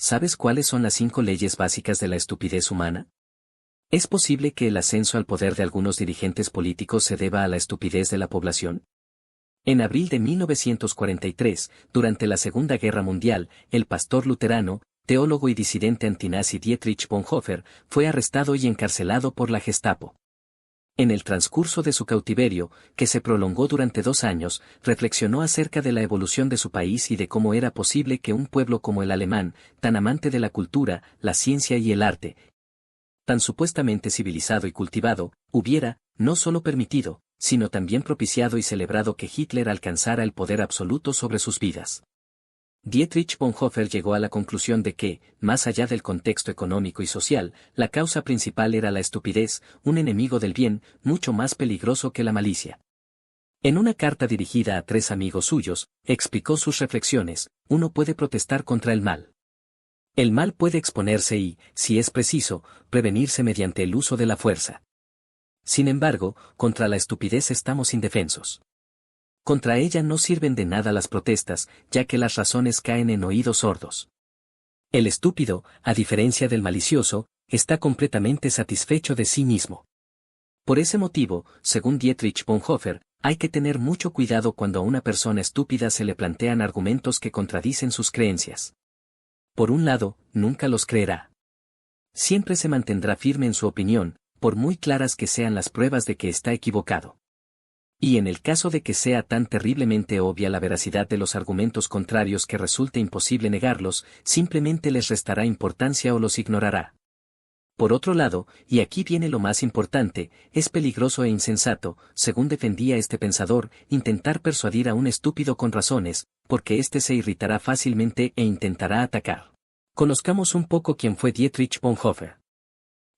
¿Sabes cuáles son las 5 leyes básicas de la estupidez humana? ¿Es posible que el ascenso al poder de algunos dirigentes políticos se deba a la estupidez de la población? En abril de 1943, durante la Segunda Guerra Mundial, el pastor luterano, teólogo y disidente antinazi Dietrich Bonhoeffer, fue arrestado y encarcelado por la Gestapo. En el transcurso de su cautiverio, que se prolongó durante 2 años, reflexionó acerca de la evolución de su país y de cómo era posible que un pueblo como el alemán, tan amante de la cultura, la ciencia y el arte, tan supuestamente civilizado y cultivado, hubiera, no solo permitido, sino también propiciado y celebrado que Hitler alcanzara el poder absoluto sobre sus vidas. Dietrich Bonhoeffer llegó a la conclusión de que, más allá del contexto económico y social, la causa principal era la estupidez, un enemigo del bien, mucho más peligroso que la malicia. En una carta dirigida a 3 amigos suyos, explicó sus reflexiones: uno puede protestar contra el mal. El mal puede exponerse y, si es preciso, prevenirse mediante el uso de la fuerza. Sin embargo, contra la estupidez estamos indefensos. Contra ella no sirven de nada las protestas, ya que las razones caen en oídos sordos. El estúpido, a diferencia del malicioso, está completamente satisfecho de sí mismo. Por ese motivo, según Dietrich Bonhoeffer, hay que tener mucho cuidado cuando a una persona estúpida se le plantean argumentos que contradicen sus creencias. Por un lado, nunca los creerá. Siempre se mantendrá firme en su opinión, por muy claras que sean las pruebas de que está equivocado. Y en el caso de que sea tan terriblemente obvia la veracidad de los argumentos contrarios que resulte imposible negarlos, simplemente les restará importancia o los ignorará. Por otro lado, y aquí viene lo más importante, es peligroso e insensato, según defendía este pensador, intentar persuadir a un estúpido con razones, porque éste se irritará fácilmente e intentará atacar. Conozcamos un poco quién fue Dietrich Bonhoeffer.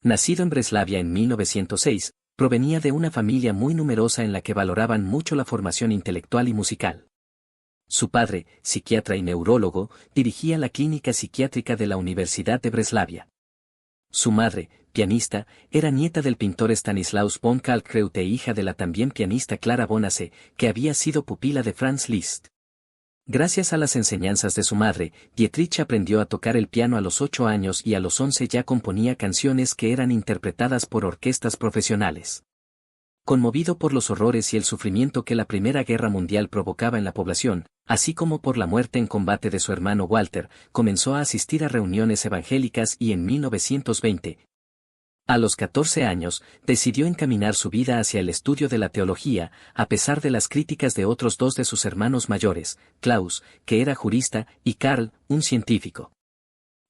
Nacido en Breslavia en 1906, provenía de una familia muy numerosa en la que valoraban mucho la formación intelectual y musical. Su padre, psiquiatra y neurólogo, dirigía la clínica psiquiátrica de la Universidad de Breslavia. Su madre, pianista, era nieta del pintor Stanislaus von Kalkreuth e hija de la también pianista Clara Bonace, que había sido pupila de Franz Liszt. Gracias a las enseñanzas de su madre, Dietrich aprendió a tocar el piano a los 8 años y a los 11 ya componía canciones que eran interpretadas por orquestas profesionales. Conmovido por los horrores y el sufrimiento que la Primera Guerra Mundial provocaba en la población, así como por la muerte en combate de su hermano Walter, comenzó a asistir a reuniones evangélicas y en 1920, a los 14 años, decidió encaminar su vida hacia el estudio de la teología, a pesar de las críticas de otros 2 de sus hermanos mayores, Klaus, que era jurista, y Karl, un científico.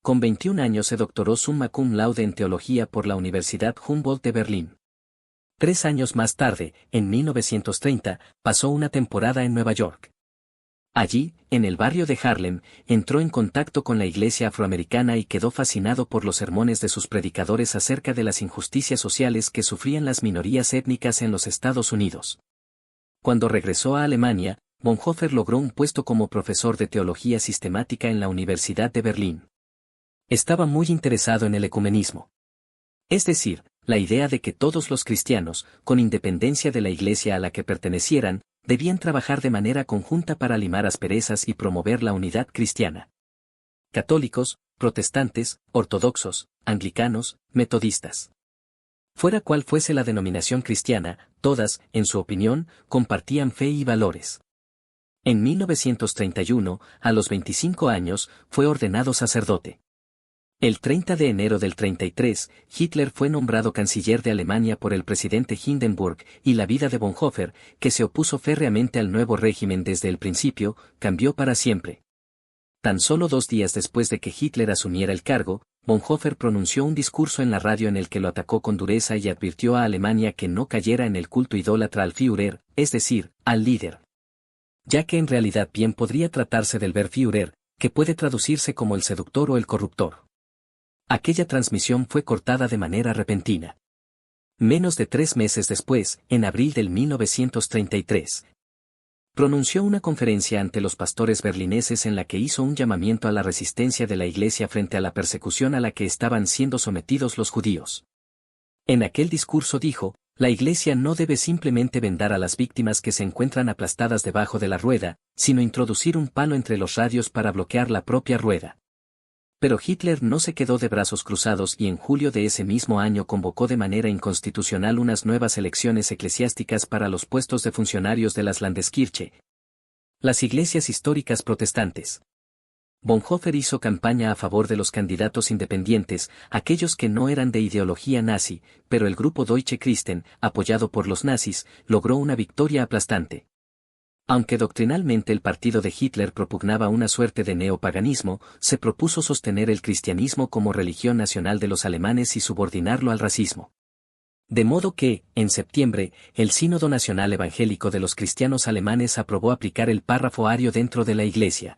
Con 21 años se doctoró summa cum laude en teología por la Universidad Humboldt de Berlín. 3 años más tarde, en 1930, pasó una temporada en Nueva York. Allí, en el barrio de Harlem, entró en contacto con la iglesia afroamericana y quedó fascinado por los sermones de sus predicadores acerca de las injusticias sociales que sufrían las minorías étnicas en los Estados Unidos. Cuando regresó a Alemania, Bonhoeffer logró un puesto como profesor de teología sistemática en la Universidad de Berlín. Estaba muy interesado en el ecumenismo. Es decir, la idea de que todos los cristianos, con independencia de la iglesia a la que pertenecieran, debían trabajar de manera conjunta para limar asperezas y promover la unidad cristiana. Católicos, protestantes, ortodoxos, anglicanos, metodistas. Fuera cual fuese la denominación cristiana, todas, en su opinión, compartían fe y valores. En 1931, a los 25 años, fue ordenado sacerdote. El 30 de enero del 33, Hitler fue nombrado canciller de Alemania por el presidente Hindenburg, y la vida de Bonhoeffer, que se opuso férreamente al nuevo régimen desde el principio, cambió para siempre. Tan solo 2 días después de que Hitler asumiera el cargo, Bonhoeffer pronunció un discurso en la radio en el que lo atacó con dureza y advirtió a Alemania que no cayera en el culto idólatra al Führer, es decir, al líder. Ya que en realidad bien podría tratarse del Wehrführer, que puede traducirse como el seductor o el corruptor. Aquella transmisión fue cortada de manera repentina. Menos de 3 meses después, en abril del 1933, pronunció una conferencia ante los pastores berlineses en la que hizo un llamamiento a la resistencia de la Iglesia frente a la persecución a la que estaban siendo sometidos los judíos. En aquel discurso dijo: la Iglesia no debe simplemente vendar a las víctimas que se encuentran aplastadas debajo de la rueda, sino introducir un palo entre los radios para bloquear la propia rueda. Pero Hitler no se quedó de brazos cruzados y en julio de ese mismo año convocó de manera inconstitucional unas nuevas elecciones eclesiásticas para los puestos de funcionarios de las Landeskirche, las iglesias históricas protestantes. Bonhoeffer hizo campaña a favor de los candidatos independientes, aquellos que no eran de ideología nazi, pero el grupo Deutsche Christen, apoyado por los nazis, logró una victoria aplastante. Aunque doctrinalmente el partido de Hitler propugnaba una suerte de neopaganismo, se propuso sostener el cristianismo como religión nacional de los alemanes y subordinarlo al racismo. De modo que, en septiembre, el Sínodo Nacional Evangélico de los Cristianos Alemanes aprobó aplicar el párrafo ario dentro de la Iglesia,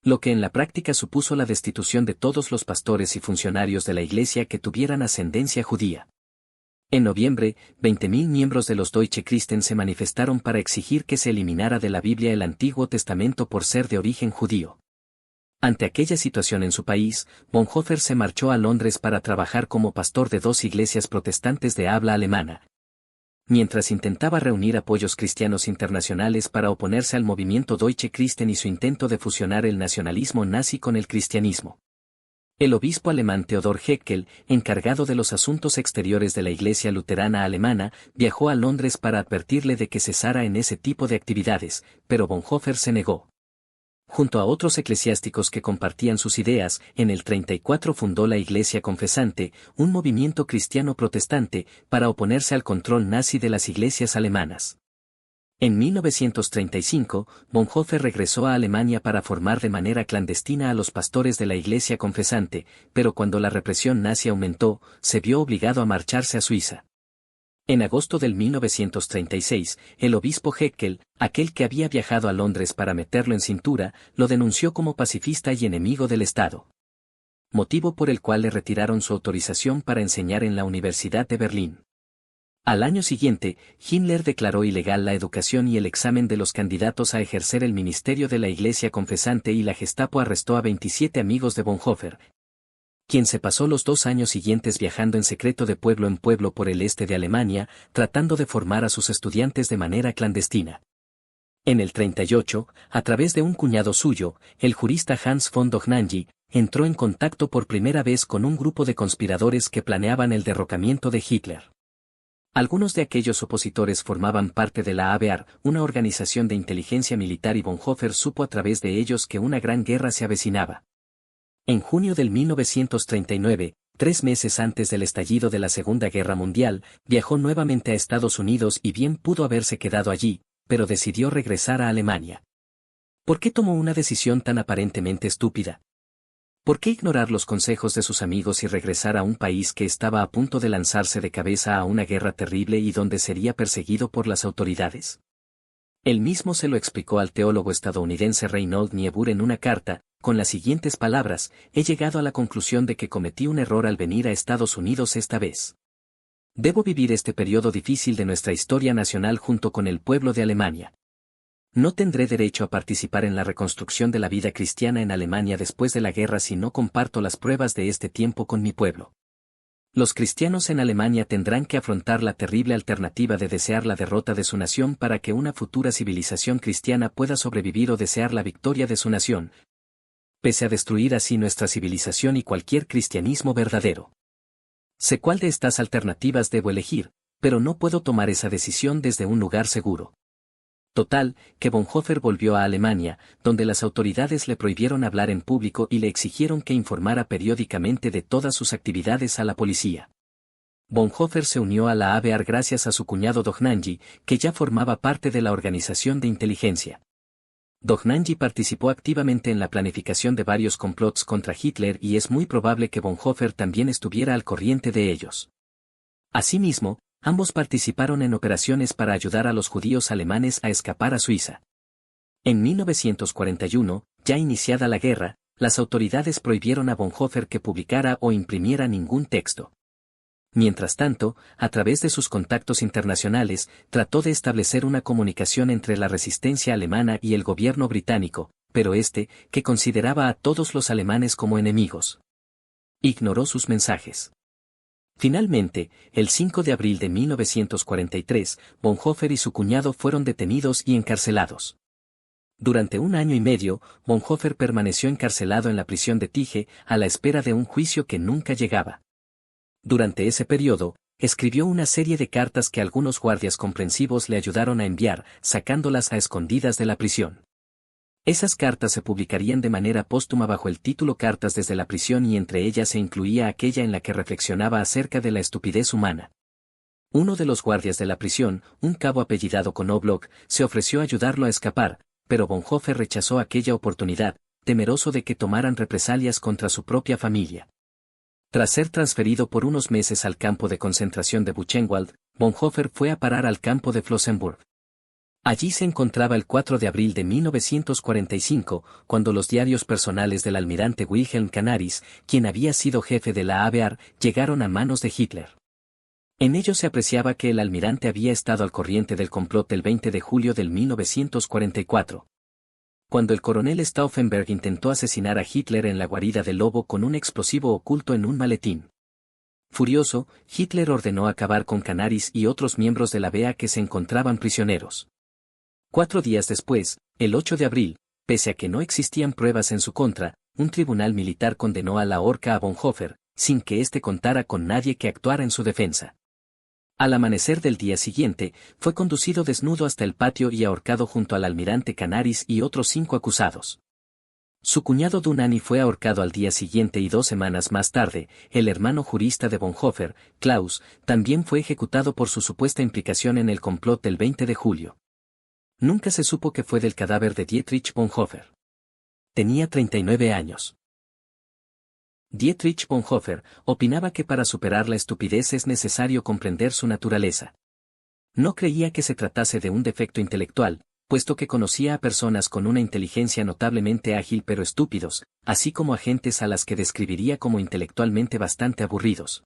lo que en la práctica supuso la destitución de todos los pastores y funcionarios de la Iglesia que tuvieran ascendencia judía. En noviembre, 20.000 miembros de los Deutsche Christen se manifestaron para exigir que se eliminara de la Biblia el Antiguo Testamento por ser de origen judío. Ante aquella situación en su país, Bonhoeffer se marchó a Londres para trabajar como pastor de 2 iglesias protestantes de habla alemana. Mientras intentaba reunir apoyos cristianos internacionales para oponerse al movimiento Deutsche Christen y su intento de fusionar el nacionalismo nazi con el cristianismo. El obispo alemán Theodor Heckel, encargado de los asuntos exteriores de la Iglesia Luterana Alemana, viajó a Londres para advertirle de que cesara en ese tipo de actividades, pero Bonhoeffer se negó. Junto a otros eclesiásticos que compartían sus ideas, en el 34 fundó la Iglesia Confesante, un movimiento cristiano protestante, para oponerse al control nazi de las iglesias alemanas. En 1935, Bonhoeffer regresó a Alemania para formar de manera clandestina a los pastores de la Iglesia Confesante, pero cuando la represión nazi aumentó, se vio obligado a marcharse a Suiza. En agosto del 1936, el obispo Heckel, aquel que había viajado a Londres para meterlo en cintura, lo denunció como pacifista y enemigo del Estado. Motivo por el cual le retiraron su autorización para enseñar en la Universidad de Berlín. Al año siguiente, Himmler declaró ilegal la educación y el examen de los candidatos a ejercer el ministerio de la Iglesia Confesante y la Gestapo arrestó a 27 amigos de Bonhoeffer, quien se pasó los 2 años siguientes viajando en secreto de pueblo en pueblo por el este de Alemania, tratando de formar a sus estudiantes de manera clandestina. En el 38, a través de un cuñado suyo, el jurista Hans von Dohnanyi, entró en contacto por primera vez con un grupo de conspiradores que planeaban el derrocamiento de Hitler. Algunos de aquellos opositores formaban parte de la Abwehr, una organización de inteligencia militar, y Bonhoeffer supo a través de ellos que una gran guerra se avecinaba. En junio del 1939, 3 meses antes del estallido de la Segunda Guerra Mundial, viajó nuevamente a Estados Unidos y bien pudo haberse quedado allí, pero decidió regresar a Alemania. ¿Por qué tomó una decisión tan aparentemente estúpida? ¿Por qué ignorar los consejos de sus amigos y regresar a un país que estaba a punto de lanzarse de cabeza a una guerra terrible y donde sería perseguido por las autoridades? Él mismo se lo explicó al teólogo estadounidense Reinhold Niebuhr en una carta, con las siguientes palabras: he llegado a la conclusión de que cometí un error al venir a Estados Unidos esta vez. Debo vivir este periodo difícil de nuestra historia nacional junto con el pueblo de Alemania. No tendré derecho a participar en la reconstrucción de la vida cristiana en Alemania después de la guerra si no comparto las pruebas de este tiempo con mi pueblo. Los cristianos en Alemania tendrán que afrontar la terrible alternativa de desear la derrota de su nación para que una futura civilización cristiana pueda sobrevivir, o desear la victoria de su nación, pese a destruir así nuestra civilización y cualquier cristianismo verdadero. Sé cuál de estas alternativas debo elegir, pero no puedo tomar esa decisión desde un lugar seguro. Total, que Bonhoeffer volvió a Alemania, donde las autoridades le prohibieron hablar en público y le exigieron que informara periódicamente de todas sus actividades a la policía. Bonhoeffer se unió a la Abwehr gracias a su cuñado Dohnanyi, que ya formaba parte de la organización de inteligencia. Dohnanyi participó activamente en la planificación de varios complots contra Hitler y es muy probable que Bonhoeffer también estuviera al corriente de ellos. Asimismo, ambos participaron en operaciones para ayudar a los judíos alemanes a escapar a Suiza. En 1941, ya iniciada la guerra, las autoridades prohibieron a Bonhoeffer que publicara o imprimiera ningún texto. Mientras tanto, a través de sus contactos internacionales, trató de establecer una comunicación entre la resistencia alemana y el gobierno británico, pero que consideraba a todos los alemanes como enemigos, ignoró sus mensajes. Finalmente, el 5 de abril de 1943, Bonhoeffer y su cuñado fueron detenidos y encarcelados. Durante 1 año y medio, Bonhoeffer permaneció encarcelado en la prisión de Tige, a la espera de un juicio que nunca llegaba. Durante ese periodo, escribió una serie de cartas que algunos guardias comprensivos le ayudaron a enviar, sacándolas a escondidas de la prisión. Esas cartas se publicarían de manera póstuma bajo el título Cartas desde la prisión, y entre ellas se incluía aquella en la que reflexionaba acerca de la estupidez humana. Uno de los guardias de la prisión, un cabo apellidado Knobloch, se ofreció a ayudarlo a escapar, pero Bonhoeffer rechazó aquella oportunidad, temeroso de que tomaran represalias contra su propia familia. Tras ser transferido por unos meses al campo de concentración de Buchenwald, Bonhoeffer fue a parar al campo de Flossenbürg. Allí se encontraba el 4 de abril de 1945, cuando los diarios personales del almirante Wilhelm Canaris, quien había sido jefe de la Abwehr, llegaron a manos de Hitler. En ellos se apreciaba que el almirante había estado al corriente del complot del 20 de julio de 1944. Cuando el coronel Stauffenberg intentó asesinar a Hitler en la guarida del Lobo con un explosivo oculto en un maletín. Furioso, Hitler ordenó acabar con Canaris y otros miembros de la BEA que se encontraban prisioneros. 4 días después, el 8 de abril, pese a que no existían pruebas en su contra, un tribunal militar condenó a la horca a Bonhoeffer, sin que éste contara con nadie que actuara en su defensa. Al amanecer del día siguiente, fue conducido desnudo hasta el patio y ahorcado junto al almirante Canaris y otros 5 acusados. Su cuñado Dunani fue ahorcado al día siguiente, y 2 semanas más tarde, el hermano jurista de Bonhoeffer, Klaus, también fue ejecutado por su supuesta implicación en el complot del 20 de julio. Nunca se supo qué fue del cadáver de Dietrich Bonhoeffer. Tenía 39 años. Dietrich Bonhoeffer opinaba que para superar la estupidez es necesario comprender su naturaleza. No creía que se tratase de un defecto intelectual, puesto que conocía a personas con una inteligencia notablemente ágil pero estúpidos, así como a gentes a las que describiría como intelectualmente bastante aburridos.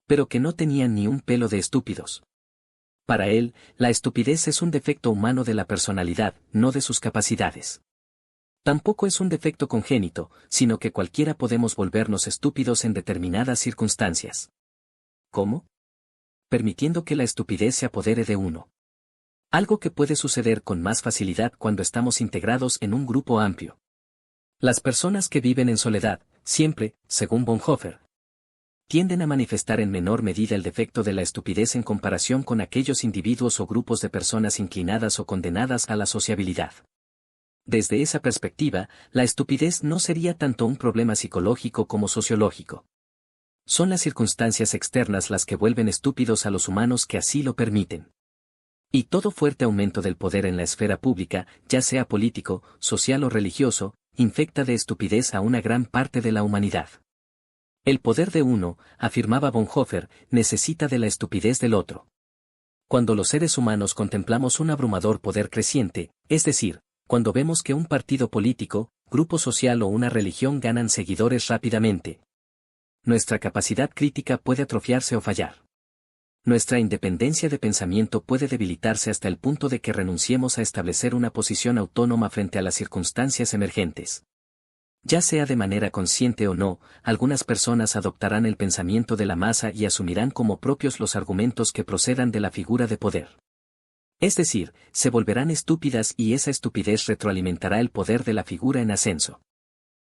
Pero que no tenían ni un pelo de estúpidos. Para él, la estupidez es un defecto humano de la personalidad, no de sus capacidades. Tampoco es un defecto congénito, sino que cualquiera podemos volvernos estúpidos en determinadas circunstancias. ¿Cómo? Permitiendo que la estupidez se apodere de uno. Algo que puede suceder con más facilidad cuando estamos integrados en un grupo amplio. Las personas que viven en soledad, siempre, según Bonhoeffer, tienden a manifestar en menor medida el defecto de la estupidez en comparación con aquellos individuos o grupos de personas inclinadas o condenadas a la sociabilidad. Desde esa perspectiva, la estupidez no sería tanto un problema psicológico como sociológico. Son las circunstancias externas las que vuelven estúpidos a los humanos que así lo permiten. Y todo fuerte aumento del poder en la esfera pública, ya sea político, social o religioso, infecta de estupidez a una gran parte de la humanidad. El poder de uno, afirmaba Bonhoeffer, necesita de la estupidez del otro. Cuando los seres humanos contemplamos un abrumador poder creciente, es decir, cuando vemos que un partido político, grupo social o una religión ganan seguidores rápidamente, nuestra capacidad crítica puede atrofiarse o fallar. Nuestra independencia de pensamiento puede debilitarse hasta el punto de que renunciemos a establecer una posición autónoma frente a las circunstancias emergentes. Ya sea de manera consciente o no, algunas personas adoptarán el pensamiento de la masa y asumirán como propios los argumentos que procedan de la figura de poder. Es decir, se volverán estúpidas y esa estupidez retroalimentará el poder de la figura en ascenso.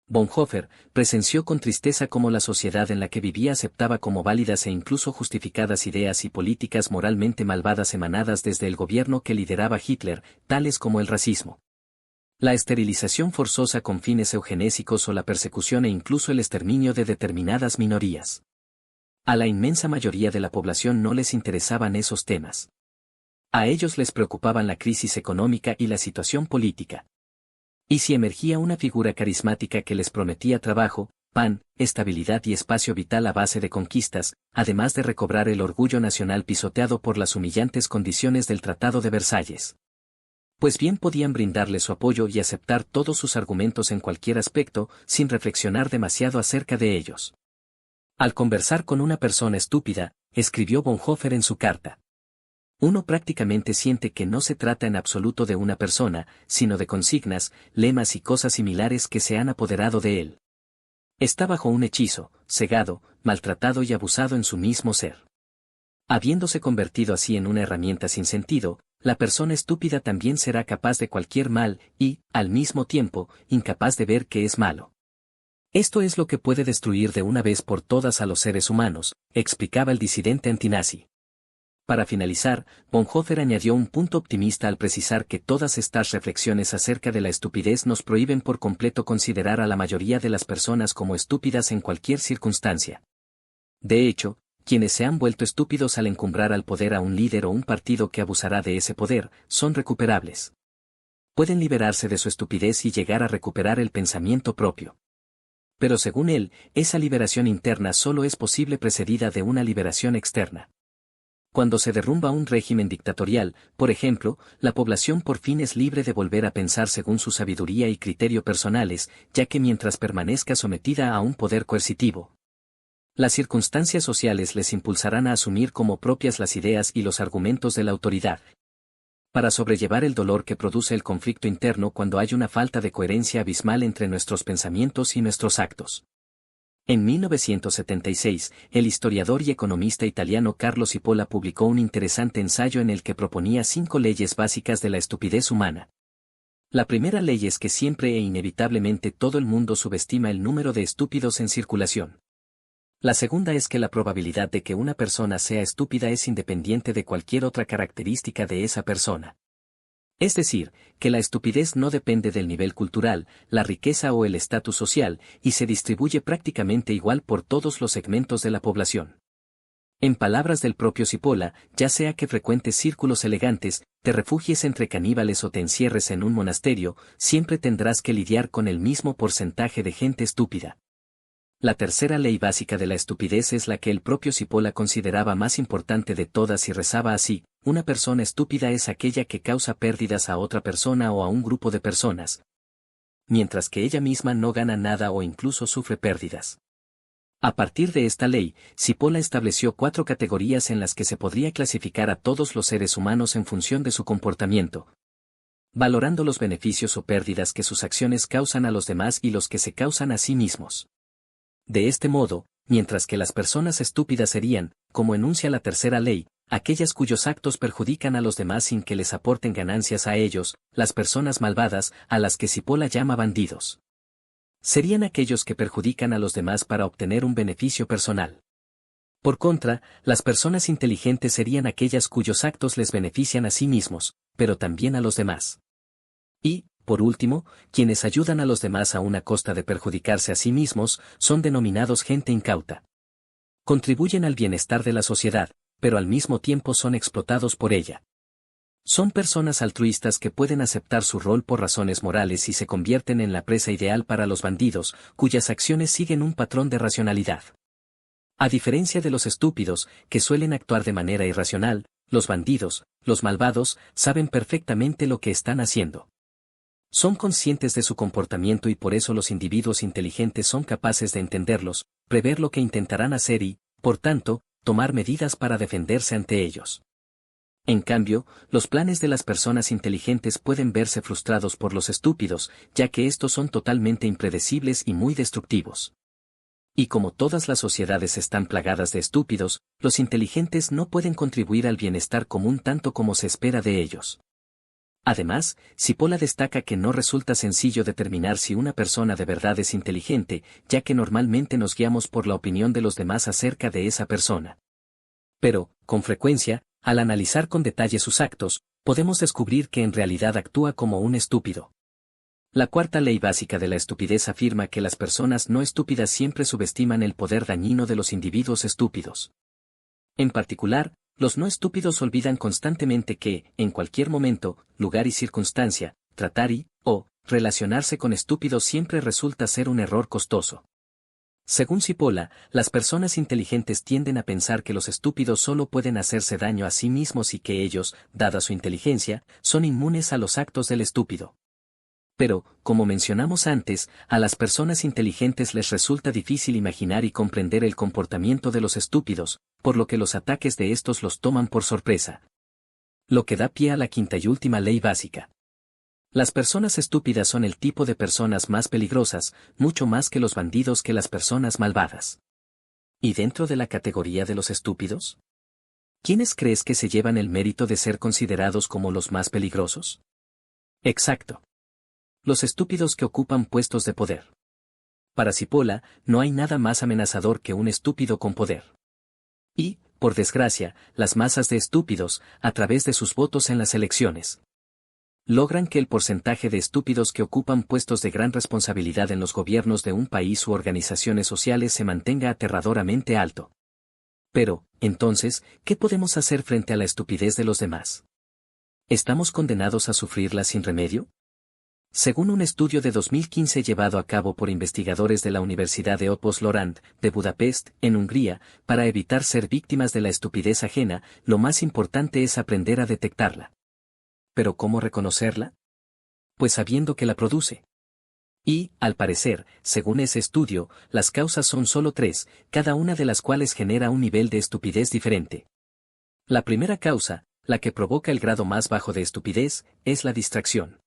Bonhoeffer presenció con tristeza cómo la sociedad en la que vivía aceptaba como válidas e incluso justificadas ideas y políticas moralmente malvadas emanadas desde el gobierno que lideraba Hitler, tales como el racismo, la esterilización forzosa con fines eugenésicos o la persecución e incluso el exterminio de determinadas minorías. A la inmensa mayoría de la población no les interesaban esos temas. A ellos les preocupaban la crisis económica y la situación política. Y si emergía una figura carismática que les prometía trabajo, pan, estabilidad y espacio vital a base de conquistas, además de recobrar el orgullo nacional pisoteado por las humillantes condiciones del Tratado de Versalles, pues bien podían brindarle su apoyo y aceptar todos sus argumentos en cualquier aspecto, sin reflexionar demasiado acerca de ellos. Al conversar con una persona estúpida, escribió Bonhoeffer en su carta, uno prácticamente siente que no se trata en absoluto de una persona, sino de consignas, lemas y cosas similares que se han apoderado de él. Está bajo un hechizo, cegado, maltratado y abusado en su mismo ser. Habiéndose convertido así en una herramienta sin sentido, la persona estúpida también será capaz de cualquier mal y, al mismo tiempo, incapaz de ver que es malo. Esto es lo que puede destruir de una vez por todas a los seres humanos, explicaba el disidente antinazi. Para finalizar, Bonhoeffer añadió un punto optimista al precisar que todas estas reflexiones acerca de la estupidez nos prohíben por completo considerar a la mayoría de las personas como estúpidas en cualquier circunstancia. De hecho, quienes se han vuelto estúpidos al encumbrar al poder a un líder o un partido que abusará de ese poder, son recuperables. Pueden liberarse de su estupidez y llegar a recuperar el pensamiento propio. Pero según él, esa liberación interna solo es posible precedida de una liberación externa. Cuando se derrumba un régimen dictatorial, por ejemplo, la población por fin es libre de volver a pensar según su sabiduría y criterio personales, ya que mientras permanezca sometida a un poder coercitivo, las circunstancias sociales les impulsarán a asumir como propias las ideas y los argumentos de la autoridad. Para sobrellevar el dolor que produce el conflicto interno cuando hay una falta de coherencia abismal entre nuestros pensamientos y nuestros actos. En 1976, el historiador y economista italiano Carlo Cipolla publicó un interesante ensayo en el que proponía 5 leyes básicas de la estupidez humana. La primera ley es que siempre e inevitablemente todo el mundo subestima el número de estúpidos en circulación. La segunda es que la probabilidad de que una persona sea estúpida es independiente de cualquier otra característica de esa persona. Es decir, que la estupidez no depende del nivel cultural, la riqueza o el estatus social, y se distribuye prácticamente igual por todos los segmentos de la población. En palabras del propio Cipolla, ya sea que frecuentes círculos elegantes, te refugies entre caníbales o te encierres en un monasterio, siempre tendrás que lidiar con el mismo porcentaje de gente estúpida. La tercera ley básica de la estupidez es la que el propio Cipolla consideraba más importante de todas y rezaba así: una persona estúpida es aquella que causa pérdidas a otra persona o a un grupo de personas, mientras que ella misma no gana nada o incluso sufre pérdidas. A partir de esta ley, Cipolla estableció 4 categorías en las que se podría clasificar a todos los seres humanos en función de su comportamiento, valorando los beneficios o pérdidas que sus acciones causan a los demás y los que se causan a sí mismos. De este modo, mientras que las personas estúpidas serían, como enuncia la tercera ley, aquellas cuyos actos perjudican a los demás sin que les aporten ganancias a ellos, las personas malvadas, a las que Cipolla llama bandidos, serían aquellos que perjudican a los demás para obtener un beneficio personal. Por contra, las personas inteligentes serían aquellas cuyos actos les benefician a sí mismos, pero también a los demás. Y, por último, quienes ayudan a los demás a una costa de perjudicarse a sí mismos, son denominados gente incauta. Contribuyen al bienestar de la sociedad, pero al mismo tiempo son explotados por ella. Son personas altruistas que pueden aceptar su rol por razones morales y se convierten en la presa ideal para los bandidos, cuyas acciones siguen un patrón de racionalidad. A diferencia de los estúpidos, que suelen actuar de manera irracional, los bandidos, los malvados, saben perfectamente lo que están haciendo. Son conscientes de su comportamiento y por eso los individuos inteligentes son capaces de entenderlos, prever lo que intentarán hacer y, por tanto, tomar medidas para defenderse ante ellos. En cambio, los planes de las personas inteligentes pueden verse frustrados por los estúpidos, ya que estos son totalmente impredecibles y muy destructivos. Y como todas las sociedades están plagadas de estúpidos, los inteligentes no pueden contribuir al bienestar común tanto como se espera de ellos. Además, Cipolla destaca que no resulta sencillo determinar si una persona de verdad es inteligente, ya que normalmente nos guiamos por la opinión de los demás acerca de esa persona. Pero, con frecuencia, al analizar con detalle sus actos, podemos descubrir que en realidad actúa como un estúpido. La cuarta ley básica de la estupidez afirma que las personas no estúpidas siempre subestiman el poder dañino de los individuos estúpidos. En particular, los no estúpidos olvidan constantemente que, en cualquier momento, lugar y circunstancia, tratar o relacionarse con estúpidos siempre resulta ser un error costoso. Según Cipolla, las personas inteligentes tienden a pensar que los estúpidos solo pueden hacerse daño a sí mismos y que ellos, dada su inteligencia, son inmunes a los actos del estúpido. Pero, como mencionamos antes, a las personas inteligentes les resulta difícil imaginar y comprender el comportamiento de los estúpidos, por lo que los ataques de estos los toman por sorpresa. Lo que da pie a la quinta y última ley básica. Las personas estúpidas son el tipo de personas más peligrosas, mucho más que los bandidos que las personas malvadas. ¿Y dentro de la categoría de los estúpidos? ¿Quiénes crees que se llevan el mérito de ser considerados como los más peligrosos? Exacto. Los estúpidos que ocupan puestos de poder. Para Cipolla, no hay nada más amenazador que un estúpido con poder. Y, por desgracia, las masas de estúpidos, a través de sus votos en las elecciones, logran que el porcentaje de estúpidos que ocupan puestos de gran responsabilidad en los gobiernos de un país u organizaciones sociales se mantenga aterradoramente alto. Pero, entonces, ¿qué podemos hacer frente a la estupidez de los demás? ¿Estamos condenados a sufrirla sin remedio? Según un estudio de 2015 llevado a cabo por investigadores de la Universidad de Opus-Lorand, de Budapest, en Hungría, para evitar ser víctimas de la estupidez ajena, lo más importante es aprender a detectarla. ¿Pero cómo reconocerla? Pues sabiendo que la produce. Y, al parecer, según ese estudio, las causas son solo 3, cada una de las cuales genera un nivel de estupidez diferente. La primera causa, la que provoca el grado más bajo de estupidez, es la distracción.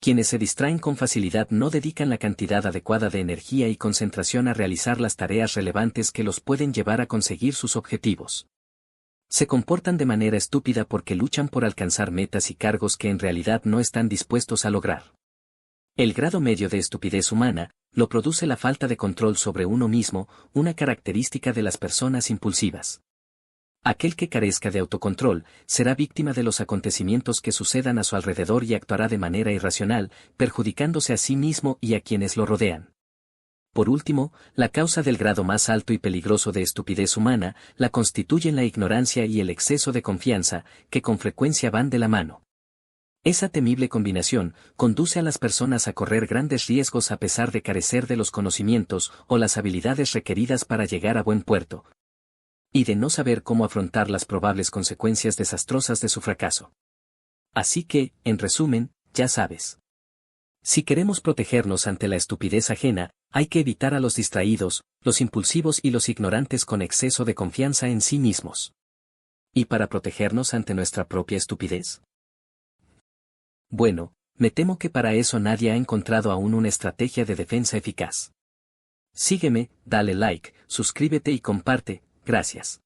Quienes se distraen con facilidad no dedican la cantidad adecuada de energía y concentración a realizar las tareas relevantes que los pueden llevar a conseguir sus objetivos. Se comportan de manera estúpida porque luchan por alcanzar metas y cargos que en realidad no están dispuestos a lograr. El grado medio de estupidez humana lo produce la falta de control sobre uno mismo, una característica de las personas impulsivas. Aquel que carezca de autocontrol será víctima de los acontecimientos que sucedan a su alrededor y actuará de manera irracional, perjudicándose a sí mismo y a quienes lo rodean. Por último, la causa del grado más alto y peligroso de estupidez humana la constituyen la ignorancia y el exceso de confianza, que con frecuencia van de la mano. Esa temible combinación conduce a las personas a correr grandes riesgos a pesar de carecer de los conocimientos o las habilidades requeridas para llegar a buen puerto, y de no saber cómo afrontar las probables consecuencias desastrosas de su fracaso. Así que, en resumen, ya sabes. Si queremos protegernos ante la estupidez ajena, hay que evitar a los distraídos, los impulsivos y los ignorantes con exceso de confianza en sí mismos. ¿Y para protegernos ante nuestra propia estupidez? Bueno, me temo que para eso nadie ha encontrado aún una estrategia de defensa eficaz. Sígueme, dale like, suscríbete y comparte, gracias.